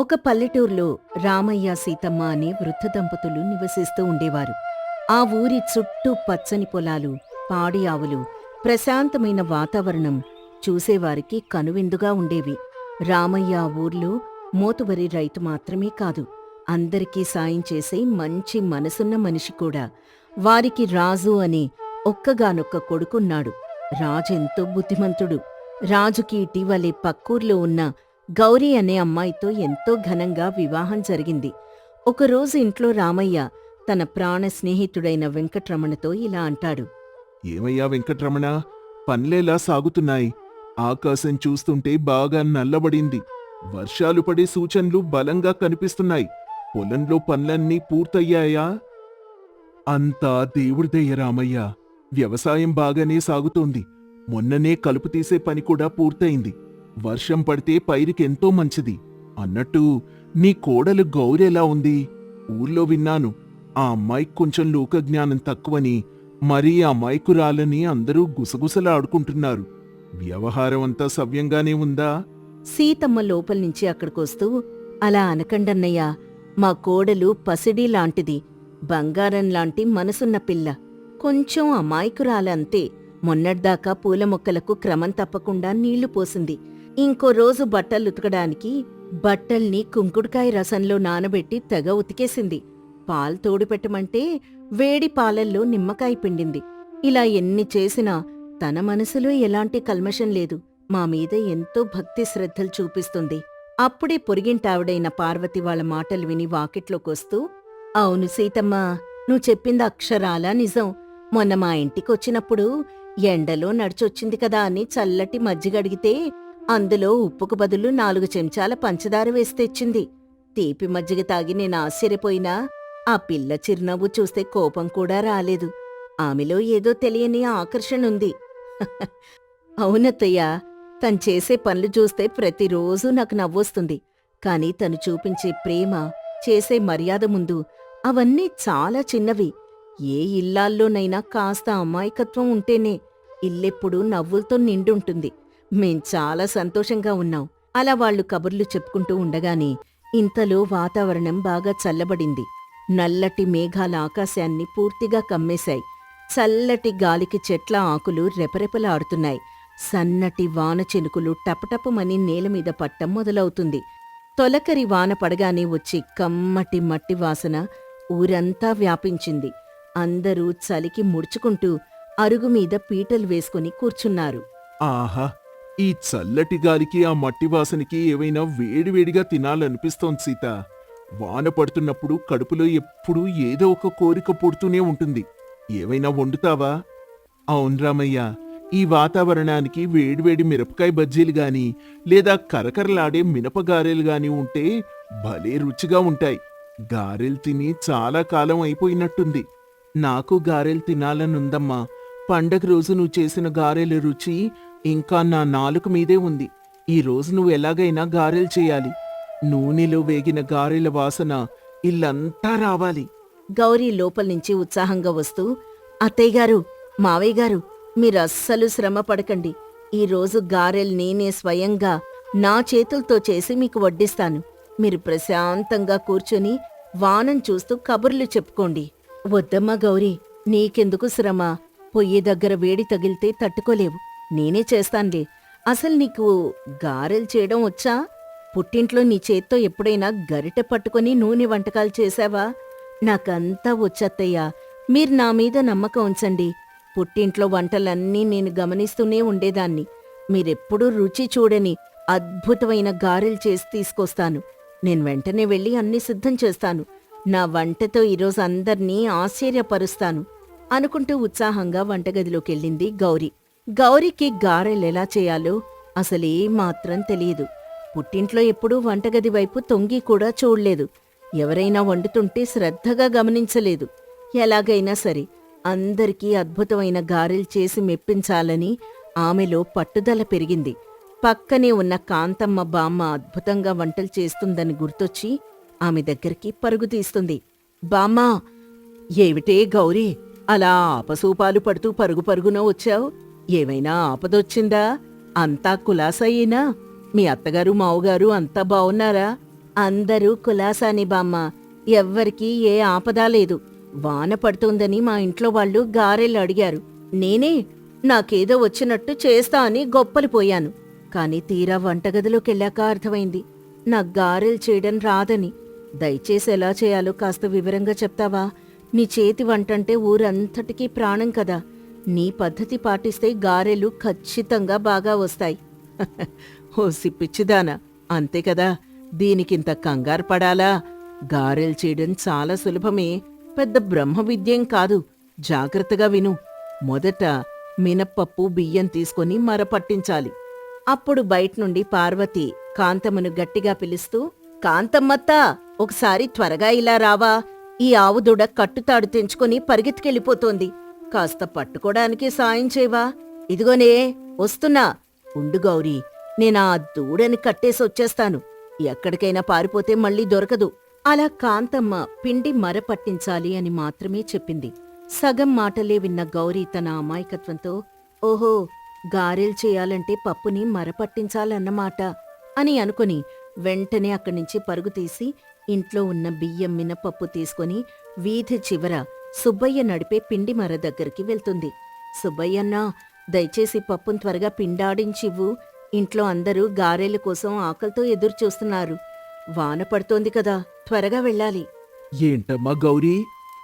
ఒక పల్లెటూర్లో రామయ్య సీతమ్మ అనే వృద్ధ దంపతులు నివసిస్తూ ఉండేవారు. ఆ ఊరి చుట్టూ పచ్చని పొలాలు, పాడి ఆవులు, ప్రశాంతమైన వాతావరణం చూసేవారికి కనువిందుగా ఉండేవి. రామయ్య ఆ ఊర్లో మోతుబరి రైతు మాత్రమే కాదు, అందరికీ సాయం చేసే మంచి మనసున్న మనిషి కూడా. వారికి రాజు అనే ఒక్కగానొక్క కొడుకున్నాడు. రాజెంతో బుద్ధిమంతుడు. రాజుకి ఇటీవలే పక్కూర్లో ఉన్న గౌరీ అనే అమ్మాయితో ఎంతో ఘనంగా వివాహం జరిగింది. ఒకరోజు ఇంట్లో రామయ్య తన ప్రాణ స్నేహితుడైన వెంకట్రమణతో ఇలా అంటాడు. ఏమయ్యా వెంకట్రమణ, పనులేలా సాగుతున్నాయి? ఆకాశం చూస్తుంటే బాగా నల్లబడింది. వర్షాలు పడే సూచనలు బలంగా కనిపిస్తున్నాయి. పొలంలో పనులన్నీ పూర్తయ్యాయా? అంతా దేవుడిదయ్య రామయ్య. వ్యవసాయం బాగానే సాగుతోంది. మొన్ననే కలుపు తీసే పని కూడా పూర్తయింది. వర్షం పడితే పైరుకెంతో మంచిది. అన్నట్టు నీ కోడలు గౌరెలా ఉంది? ఊర్లో విన్నాను, ఆ అమ్మాయికి కొంచెం లోకజ్ఞానం తక్కువని, మరీ అమాయకురాలని అందరూ గుసగుసలాడుకుంటున్నారు. వ్యవహారం అంతా సవ్యంగానే ఉందా? సీతమ్మ లోపల్నుంచి అక్కడికొస్తూ, అలా అనకండన్నయ్యా, మా కోడలు పసిడి లాంటిది, బంగారం లాంటి మనసున్న పిల్ల. కొంచెం అమాయకురాలంతే. మొన్నటిదాకా పూల మొక్కలకు క్రమం తప్పకుండా నీళ్లు పోసింది. ఇంకో రోజు బట్టలుతకడానికి బట్టల్ని కుంకుడుకాయ రసంలో నానబెట్టి తెగ ఉతికేసింది. పాలు తోడుపెట్టమంటే వేడి పాలల్లో నిమ్మకాయ పిండింది. ఇలా ఎన్ని చేసినా తన మనసులో ఎలాంటి కల్మషం లేదు. మా మీద ఎంతో భక్తి శ్రద్ధలు చూపిస్తుంది. అప్పుడే పొరిగింటావిడైన పార్వతి వాళ్ళ మాటలు విని వాకిట్లోకొస్తూ, అవును సీతమ్మ, నువ్వు చెప్పింది అక్షరాలా నిజం. మొన్న మా ఇంటికొచ్చినప్పుడు ఎండలో నడిచొచ్చింది కదా అని చల్లటి మజ్జిగడిగితే అందులో ఉప్పుకు బదులు 4 చెంచాల పంచదార వేసి తెచ్చింది. తీపి మజ్జిగ తాగి నేను ఆశ్చర్యపోయినా ఆ పిల్ల చిరునవ్వు చూస్తే కోపం కూడా రాలేదు. ఆమెలో ఏదో తెలియని ఆకర్షణుంది. అవునత్తయ్యా, తను చేసే పనులు చూస్తే ప్రతిరోజూ నాకు నవ్వొస్తుంది. కాని తను చూపించే ప్రేమ, చేసే మర్యాద ముందు అవన్నీ చాలా చిన్నవి. ఏ ఇల్లాల్లోనైనా కాస్త అమాయకత్వం ఉంటేనే ఇల్లెప్పుడూ నవ్వులతో నిండుంటుంది. మేం చాలా సంతోషంగా ఉన్నాం. అలా వాళ్లు కబుర్లు చెప్పుకుంటూ ఉండగానే ఇంతలో వాతావరణం బాగా చల్లబడింది. నల్లటి మేఘాల ఆకాశాన్ని పూర్తిగా కమ్మేశాయి. చల్లటి గాలికి చెట్ల ఆకులు రెపరెపలాడుతున్నాయి. సన్నటి వాన చెనుకులు టపటపమని నేలమీద పట్టం మొదలవుతుంది. తొలకరి వాన పడగానే వచ్చి కమ్మటి మట్టి వాసన ఊరంతా వ్యాపించింది. అందరూ చలికి ముడుచుకుంటూ అరుగుమీద పీటలు వేసుకుని కూర్చున్నారు. ఆహా! ఈ చల్లటి గాలికి, ఆ మట్టి వాసనకి ఏవైనా వేడివేడిగా తినాలనిపిస్తోంది సీత. వాన పడుతున్నప్పుడు కడుపులో ఎప్పుడూ ఏదో ఒక కోరిక పుడుతూనే ఉంటుంది. ఏవైనా వండుతావా? అవును రామయ్య, ఈ వాతావరణానికి వేడివేడి మిరపకాయ బజ్జీలు గాని, లేదా కరకరలాడే మినపగారెలు గాని ఉంటే భలే రుచిగా ఉంటాయి. గారెలు తిని చాలా కాలం అయిపోయినట్టుంది. నాకు గారెలు తినాలనుందమ్మా. పండగ రోజు నువ్వు చేసిన గారెల రుచి ఇంకా నా నాలుక మీదే ఉంది. ఈ రోజు నువ్వు ఎలాగైనా గారెలు చేయాలి. నూనెలో వేగిన గారెల వాసన ఇల్లంతా రావాలి. గౌరీ లోపల్నుంచి ఉత్సాహంగా వస్తూ, అత్తయ్యగారు, మావయ్యగారు, మీరస్సలు శ్రమ పడకండి. ఈరోజు గారెలు నేనే స్వయంగా నా చేతులతో చేసి మీకు వడ్డిస్తాను. మీరు ప్రశాంతంగా కూర్చొని వానం చూస్తూ కబుర్లు చెప్పుకోండి. వద్దమ్మా గౌరీ, నీకెందుకు శ్రమ? పొయ్యి దగ్గర వేడి తగిలితే తట్టుకోలేవు. నేనే చేస్తాన్లే. అసలు నీకు గారెలు చేయడం వచ్చా? పుట్టింట్లో నీ చేత్తో ఎప్పుడైనా గరిటె పట్టుకుని నూనె వంటకాలు చేశావా? నాకంతా వచ్చత్తయ్యా. మీరు నా మీద నమ్మకం ఉంచండి. పుట్టింట్లో వంటలన్నీ నేను గమనిస్తూనే ఉండేదాన్ని. మీరెప్పుడూ రుచి చూడని అద్భుతమైన గారెలు చేసి తీసుకొస్తాను. నేను వెంటనే వెళ్ళి అన్నీ సిద్ధం చేస్తాను. నా వంటతో ఈరోజు అందర్నీ ఆశ్చర్యపరుస్తాను అనుకుంటూ ఉత్సాహంగా వంటగదిలోకెళ్ళింది గౌరీ. గౌరీకి గారెలెలా చేయాలో అసలేమాత్రం తెలియదు. పుట్టింట్లో ఎప్పుడూ వంటగది వైపు తొంగి కూడా చూడలేదు. ఎవరైనా వండుతుంటే శ్రద్ధగా గమనించలేదు. ఎలాగైనా సరే అందరికీ అద్భుతమైన గారెలు చేసి మెప్పించాలని ఆమెలో పట్టుదల పెరిగింది. పక్కనే ఉన్న కాంతమ్మ బామ్మ అద్భుతంగా వంటలు చేస్తుందని గుర్తొచ్చి ఆమె దగ్గరికి పరుగు తీస్తుంది. బామ్మా! ఏమిటే గౌరీ, అలా ఆపసూపాలు పడుతూ పరుగు పరుగున వచ్చావు? ఏమైనా ఆపదొచ్చిందా? అంతా కులాసయ్యేనా? మీ అత్తగారు మావుగారు అంతా బావున్నారా? అందరూ కులాసాని బామ్మ. ఎవ్వరికీ ఏ ఆపదా లేదు. వాన పడుతోందని మా ఇంట్లో వాళ్ళు గారెలు అడిగారు. నేనే నాకేదో వచ్చినట్టు చేస్తా అని గొప్పలిపోయాను. కాని తీరా వంటగదిలోకెళ్ళాక అర్థమైంది నాకు గారెలు చేయడం రాదని. దయచేసి ఎలా చేయాలో కాస్త వివరంగా చెప్తావా? నీ చేతి వంటంటే ఊరంతటికీ ప్రాణం కదా. నీ పద్ధతి పాటిస్తే గారెలు ఖచ్చితంగా బాగా వస్తాయి. ఓసి పిచ్చిదానా, అంతే కదా, దీనికింత కంగారు పడాలా? గారెలు చేయడం చాలా సులభమే, పెద్ద బ్రహ్మ విద్యేం కాదు. జాగ్రత్తగా విను. మొదట మినప్పప్పు బియ్యం తీసుకొని మరపట్టించాలి. అప్పుడు బయట్నుండి పార్వతి కాంతమ్మను గట్టిగా పిలుస్తూ, కాంతమ్మత్తా, ఒకసారి త్వరగా ఇలా రావా? ఈ ఆవుదూడ కట్టుతాడు తెంచుకొని పరిగెత్తుకెళ్ళిపోతోంది. కాస్త పట్టుకోడానికి సాయం చేయవా? ఇదిగోనే వస్తున్నా. ఉండు గౌరీ, నేనా దూడని కట్టేసొచ్చేస్తాను. ఎక్కడికైనా పారిపోతే మళ్ళీ దొరకదు. అలా కాంతమ్మ పిండి మరపట్టించాలి అని మాత్రమే చెప్పింది. సగం మాటలే విన్న గౌరీ తన అమాయకత్వంతో, ఓహో, గారెలు చేయాలంటే పప్పుని మరపట్టించాలన్నమాట అని అనుకుని వెంటనే అక్కడ్నించి పరుగుతీసి ఇంట్లో ఉన్న బియ్యం మినపప్పు తీసుకుని వీధి చివర సుబ్బయ్య నడిపే పిండి మర దగ్గరికి వెళ్తుంది. సుబ్బయ్యన్నా, దయచేసి పప్పును త్వరగా పిండాడించివ్వు. ఇంట్లో అందరూ గారెల కోసం ఆకలితో ఎదురుచూస్తున్నారు. వాన పడుతోంది కదా, త్వరగా వెళ్ళాలి. ఏంటమ్మా గౌరీ,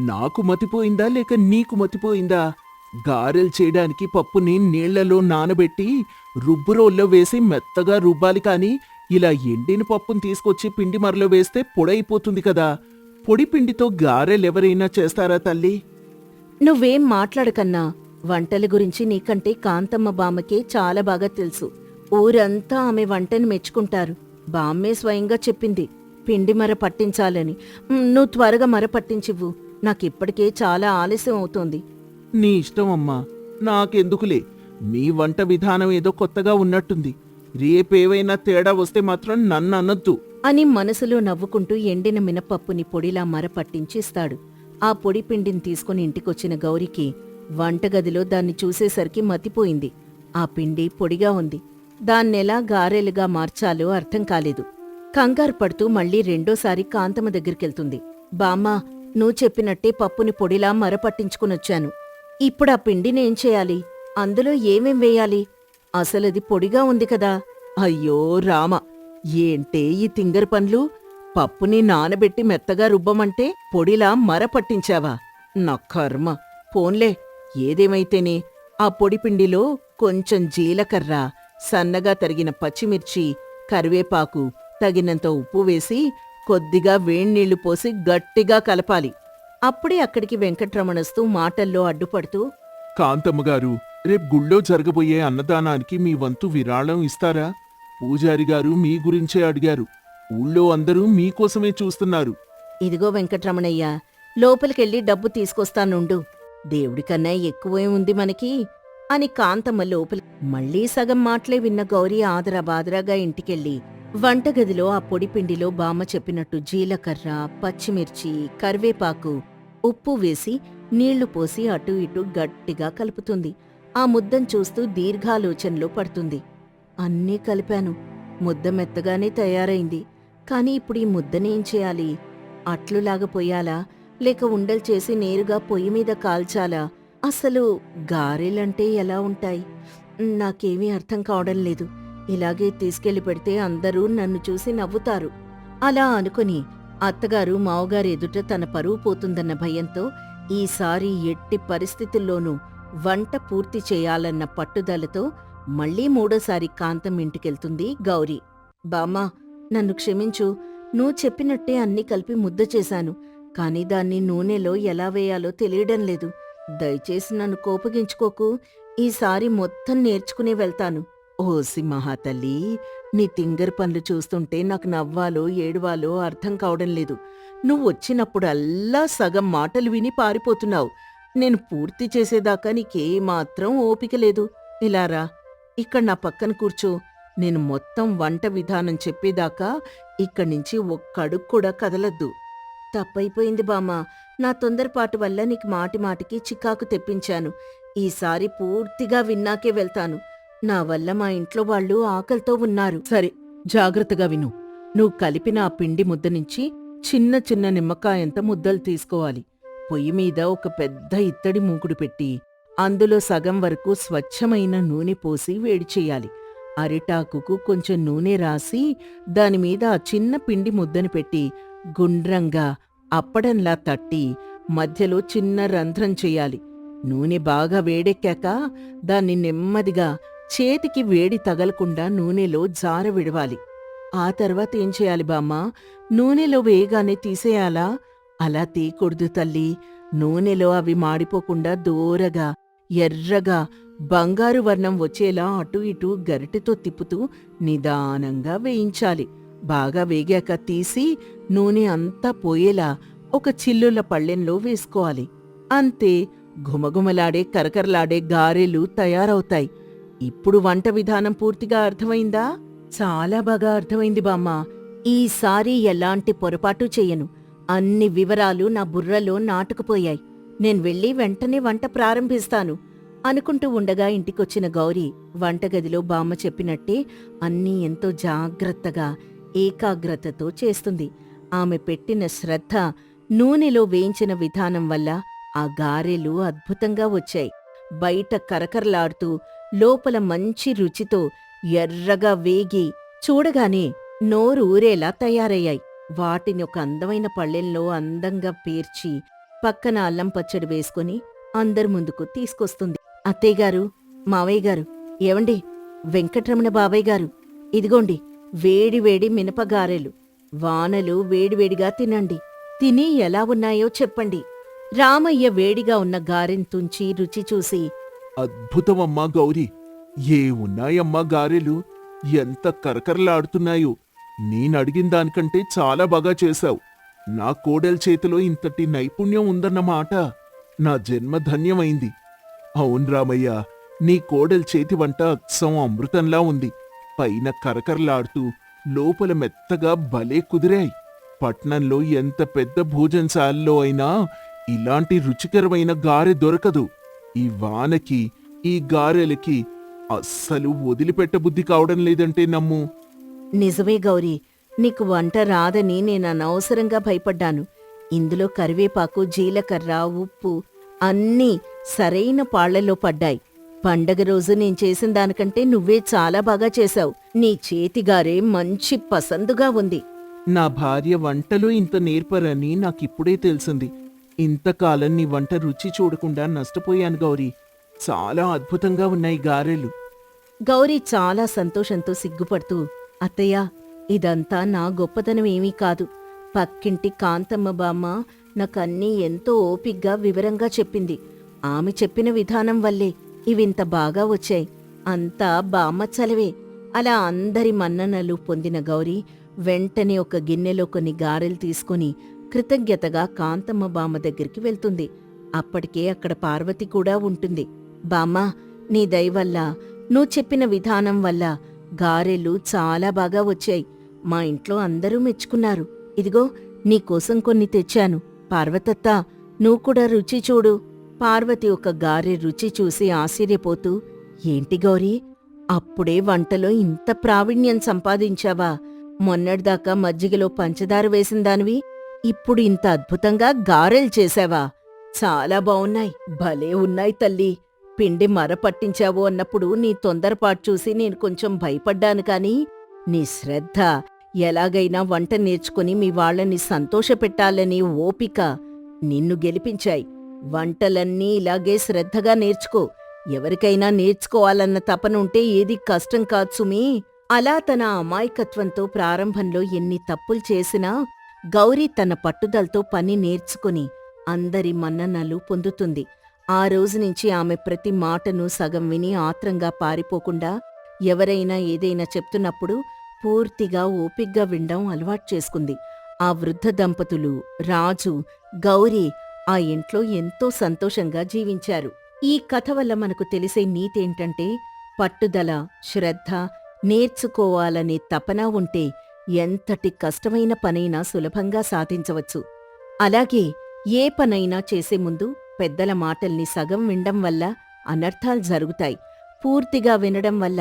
నాకు మతిపోయిందా లేక నీకు మతిపోయిందా? గారెలు చేయడానికి పప్పుని నీళ్లలో నానబెట్టి రుబ్బురోల్లో వేసి మెత్తగా రుబ్బాలి, కాని ఇలా ఎండిన పప్పుని తీసుకొచ్చి పిండి మరలో వేస్తే పొడైపోతుంది కదా. పొడి పిండితో గారెలెవరైనా చేస్తారా తల్లి? నువ్వేం మాట్లాడకన్నా. వంటల గురించి నీకంటే కాంతమ్మ బామ్మకే చాలా బాగా తెలుసు. ఊరంతా ఆమె వంటను మెచ్చుకుంటారు. బామ్మే స్వయంగా చెప్పింది పిండి మర పట్టించాలని. నువ్వు త్వరగా మర పట్టించివ్వు. నాకిప్పటికే చాలా ఆలస్యం అవుతోంది. నీ ఇష్టం అమ్మా, నాకెందుకులే. మీ వంట విధానం ఏదో కొత్తగా ఉన్నట్టుంది. రేపేవైనా తేడా వస్తే మాత్రం నన్ను అనొద్దు అని మనసులో నవ్వుకుంటూ ఎండిన మినపప్పుని పొడిలా మర పట్టించిస్తాడు. ఆ పొడి పిండిని తీసుకుని ఇంటికొచ్చిన గౌరికి వంటగదిలో దాన్ని చూసేసరికి మతిపోయింది. ఆ పిండి పొడిగా ఉంది. దాన్నెలా గారెలుగా మార్చాలో అర్థం కాలేదు. కంగారు పడుతూ మళ్లీ రెండోసారి కాంతమ్మ దగ్గరికెళ్తుంది. బామ్మా, నువ్వు చెప్పినట్టే పప్పుని పొడిలా మరపట్టించుకునొచ్చాను. ఇప్పుడా పిండినేం చేయాలి? అందులో ఏమేం వేయాలి? అసలది పొడిగా ఉంది కదా. అయ్యో రామ, ఏంటే ఈ తింగర్ పన్లు? పప్పుని నానబెట్టి మెత్తగా రుబ్బమంటే పొడిలా మరపట్టించావా? నా కర్మ. పోన్లే, ఏదేమైతేనే ఆ పొడిపిండిలో కొంచెం జీలకర్ర, సన్నగా తరిగిన పచ్చిమిర్చి, కరివేపాకు, తగినంత ఉప్పు వేసి కొద్దిగా వేణ్నీళ్లు పోసి గట్టిగా కలపాలి. అప్పుడే అక్కడికి వెంకట్రమణొస్తూ మాటల్లో అడ్డుపడుతూ, కాంతమ్మగారు, రేపు గుళ్ళో జరగబోయే అన్నదానానికి మీ వంతు విరాళం ఇస్తారా? పూజారి గారు మీ గురించే అడిగారు. ఊళ్ళో అందరూ మీకోసమే చూస్తున్నారు. ఇదిగో వెంకట్రమణయ్య, లోపలికెళ్ళి డబ్బు తీసుకొస్తానుండు. దేవుడికన్నా ఎక్కువే ఉంది మనకి అని కాంతమ్మ లోపలి మళ్లీ సగం మాటలే విన్న గౌరీ ఆదరాబాదరాగా ఇంటికెళ్ళి వంటగదిలో ఆ పొడిపిండిలో బామ్మ చెప్పినట్టు జీలకర్ర, పచ్చిమిర్చి, కరివేపాకు, ఉప్పు వేసి నీళ్లు పోసి అటూ ఇటూ గట్టిగా కలుపుతుంది. ఆ ముద్దను చూస్తూ దీర్ఘాలోచనలో పడుతుంది. అన్నీ కలిపాను. ముద్ద మెత్తగానే తయారైంది. కాని ఇప్పుడు ఈ ముద్దనేం చేయాలి? అట్లులాగా పొయ్యాలా? లేక ఉండలు చేసి నేరుగా పొయ్యి మీద కాల్చాలా? అసలు గారెలంటే ఎలా ఉంటాయి? నాకేమీ అర్థం కావడం లేదు. ఇలాగే తీసుకెళ్లి పెడితే అందరూ నన్ను చూసి నవ్వుతారు. అలా అనుకుని అత్తగారు మావగారు ఎదుట తన పరువు పోతుందన్న భయంతో ఈసారి ఎట్టి పరిస్థితుల్లోనూ వంట పూర్తి చేయాలన్న పట్టుదలతో మళ్లీ మూడోసారి కాంతం ఇంటికెళ్తుంది గౌరీ. బామ్మా, నన్ను క్షమించు. నువ్వు చెప్పినట్టే అన్నీ కలిపి ముద్ద చేశాను. కాని దాన్ని నూనెలో ఎలా వేయాలో తెలియడం లేదు. దయచేసి నన్ను కోపగించుకోకు. ఈసారి మొత్తం నేర్చుకునే వెళ్తాను. ఓసి మహాతల్లి, నీ తింగర్ పనులు చూస్తుంటే నాకు నవ్వాలో ఏడవాలో అర్థం కావడం లేదు. నువ్వొచ్చినప్పుడల్లా సగం మాటలు విని పారిపోతున్నావు. నేను పూర్తి చేసేదాకా నీకేమాత్రం ఓపిక లేదు. ఇలారా, ఇక్కడ నా పక్కన కూర్చో. నేను మొత్తం వంట విధానం చెప్పేదాకా ఇక్కడ్నించి ఒక్కడుగు కూడా కదలద్దు. తప్పైపోయింది బామ్మా. నా తొందరపాటు వల్ల నీకు మాటిమాటికి చికాకు తెప్పించాను. ఈసారి పూర్తిగా విన్నాకే వెళ్తాను. నా వల్ల మా ఇంట్లో వాళ్ళు ఆకలితో ఉన్నారు. సరే, జాగ్రత్తగా విను. నువ్వు కలిపిన ఆ పిండి ముద్ద నుంచి చిన్న చిన్న నిమ్మకాయంత ముద్దలు తీసుకోవాలి. పొయ్యి మీద ఒక పెద్ద ఇత్తడి మూకుడు పెట్టి అందులో సగం వరకు స్వచ్ఛమైన నూనె పోసి వేడి చెయ్యాలి. అరిటాకుకు కొంచెం నూనె రాసి దానిమీద ఆ చిన్న పిండి ముద్దను పెట్టి గుండ్రంగా అప్పడంలా తట్టి మధ్యలో చిన్న రంధ్రం చెయ్యాలి. నూనె బాగా వేడెక్కాక దాన్ని నెమ్మదిగా చేతికి వేడి తగలకుండా నూనెలో జార విడవాలి. ఆ తర్వాత ఏం చేయాలి బామ్మ? నూనెలో వేయగానే తీసేయాలా? అలా తీయకూడదు తల్లి. నూనెలో అవి మాడిపోకుండా దోరగా ఎర్రగా బంగారు వర్ణం వచ్చేలా అటూ ఇటూ గరిటెతో తిప్పుతూ నిదానంగా వేయించాలి. బాగా వేగాక తీసి నూనె అంతా పోయేలా ఒక చిల్లుల పళ్ళెంలో వేసుకోవాలి. అంతే, ఘుమఘుమలాడే కరకరలాడే గారెలు తయారవుతాయి. ఇప్పుడు వంట విధానం పూర్తిగా అర్థమైందా? చాలా బాగా అర్థమైంది బామ్మ. ఈసారి ఎలాంటి పొరపాటు చెయ్యను. అన్ని వివరాలు నా బుర్రలో నాటుకుపోయాయి. నేను వెళ్ళి వెంటనే వంట ప్రారంభిస్తాను అనుకుంటూ ఉండగా ఇంటికొచ్చిన గౌరి వంటగదిలో బామ్మ చెప్పినట్టే అన్నీ ఎంతో జాగ్రత్తగా ఏకాగ్రతతో చేస్తుంది. ఆమె పెట్టిన శ్రద్ధ, నూనెలో వేయించిన విధానం వల్ల ఆ గారెలు అద్భుతంగా వచ్చాయి. బయట కరకరలాడుతూ లోపల మంచి రుచితో ఎర్రగా వేగి చూడగానే నోరు ఊరేలా తయారయ్యాయి. వాటిని ఒక అందమైన పళ్ళెంలో అందంగా పేర్చి పక్కన అల్లం పచ్చడి వేసుకుని అందరి ముందుకు తీసుకొస్తుంది. అత్తయ్యగారు, మావయ్యగారు, ఏవండి, వెంకట్రమణ బాబాయ్ గారు, ఇదిగోండి వేడివేడి మినపగారెలు. వానలు వేడివేడిగా తినండి. తిని ఎలా ఉన్నాయో చెప్పండి. రామయ్య వేడిగా ఉన్న గారెను తుంచి రుచి చూసి, అద్భుతమమ్మా గౌరీ! ఏ ఉన్నాయమ్మా గారెలు! ఎంత కరకరలాడుతున్నాయో! నేనడిగిన దానికంటే చాలా బాగా చేశావు. నా కోడెల చేతిలో ఇంతటి నైపుణ్యం ఉందన్నమాట. నా జన్మ ధన్యమైంది. అవును రామయ్య, నీ కోడెల చేతి వంట అచ్చం అమృతంలా ఉంది. పైన కరకరలాడుతూ లోపల మెత్తగా భలే కుదిరాయి. పట్నంలో ఎంత పెద్ద భోజనశాలలో అయినా ఇలాంటి రుచికరమైన గారె దొరకదు. ఈ వానకి, ఈ గారెలకి అస్సలు వదిలిపెట్టబుద్ధి కావడం లేదంటే నమ్ము. నిజమే గౌరీ, నీకు వంట రాదని నేను అనవసరంగా భయపడ్డాను. ఇందులో కరివేపాకు, జీలకర్ర, ఉప్పు అన్నీ సరైన పాళ్లలో పడ్డాయి. పండగ రోజు నేను చేసిన దానికంటే నువ్వే చాలా బాగా చేశావు. నీ చేతిగారే మంచి పసందుగా ఉంది. నా భార్య వంటలో ఇంత నేర్పరని నాకిప్పుడే తెలిసింది. ఇంతకాలం నీ వంట రుచి చూడకుండా నష్టపోయాను గౌరీ. చాలా అద్భుతంగా ఉన్నాయి గారెలు. గౌరీ చాలా సంతోషంతో సిగ్గుపడుతూ, అత్తయ్య, ఇదంతా నా గొప్పతనం ఏమీ కాదు. పక్కింటి కాంతమ్మ బామ్మ నాకన్నీ ఎంతో ఓపిగ్గా వివరంగా చెప్పింది. ఆమె చెప్పిన విధానం వల్లే ఇవింత బాగా వచ్చాయి. అంతా బామ్మ చలవే. అలా అందరి మన్ననలు పొందిన గౌరీ వెంటనే ఒక గిన్నెలో కొన్ని గారెలు తీసుకుని కృతజ్ఞతగా కాంతమ్మ బామ్మ దగ్గరికి వెళ్తుంది. అప్పటికే అక్కడ పార్వతి కూడా ఉంటుంది. బామ్మా, నీ దయవల్ల, నువ్వు చెప్పిన విధానం వల్ల గారెలు చాలా బాగా వచ్చాయి. మా ఇంట్లో అందరూ మెచ్చుకున్నారు. ఇదిగో నీకోసం కొన్ని తెచ్చాను. పార్వతత్త, నువ్వు కూడా రుచి చూడు. పార్వతి ఒక గారె రుచి చూసి ఆశ్చర్యపోతూ, ఏంటి గౌరీ, అప్పుడే వంటలో ఇంత ప్రావీణ్యం సంపాదించావా? మొన్నటిదాకా మజ్జిగలో పంచదార వేసిందానివి, ఇప్పుడు ఇంత అద్భుతంగా గారెలు చేశావా? చాలా బావున్నాయి. భలే ఉన్నాయి తల్లి. పిండి మర పట్టించావు అన్నప్పుడు నీ తొందరపాటు చూసి నేను కొంచెం భయపడ్డాను కాని నీ శ్రద్ధ, ఎలాగైనా వంట నేర్చుకుని మీ వాళ్ళని సంతోషపెట్టాలని ఓపిక నిన్ను గెలిపించాయి. వంటలన్నీ ఇలాగే శ్రద్ధగా నేర్చుకో. ఎవరికైనా నేర్చుకోవాలన్న తపనుంటే ఏది కష్టం కాదు సుమీ. అలా తన అమాయకత్వంతో ప్రారంభంలో ఎన్ని తప్పులు చేసినా గౌరీ తన పట్టుదలతో పని నేర్చుకుని అందరి మన్ననలు పొందుతుంది. ఆ రోజునుంచి ఆమె ప్రతి మాటను సగం విని ఆత్రంగా పారిపోకుండా ఎవరైనా ఏదైనా చెప్తున్నప్పుడు పూర్తిగా ఓపిగ్గా వినడం అలవాటు చేసుకుంది. ఆ వృద్ధ దంపతులు రాజు, గౌరీ ఆ ఇంట్లో ఎంతో సంతోషంగా జీవించారు. ఈ కథ వల్ల మనకు తెలిసే నీతేంటంటే, పట్టుదల, శ్రద్ధ, నేర్చుకోవాలనే తపన ఉంటే ఎంతటి కష్టమైన పనైనా సులభంగా సాధించవచ్చు. అలాగే ఏ పనైనా చేసే ముందు పెద్దల మాటల్ని సగం వినడం వల్ల అనర్థాలు జరుగుతాయి. పూర్తిగా వినడం వల్ల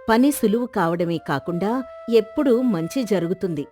పని సులువు కావడమే కాకుండా ఎప్పుడూ మంచి జరుగుతుంది.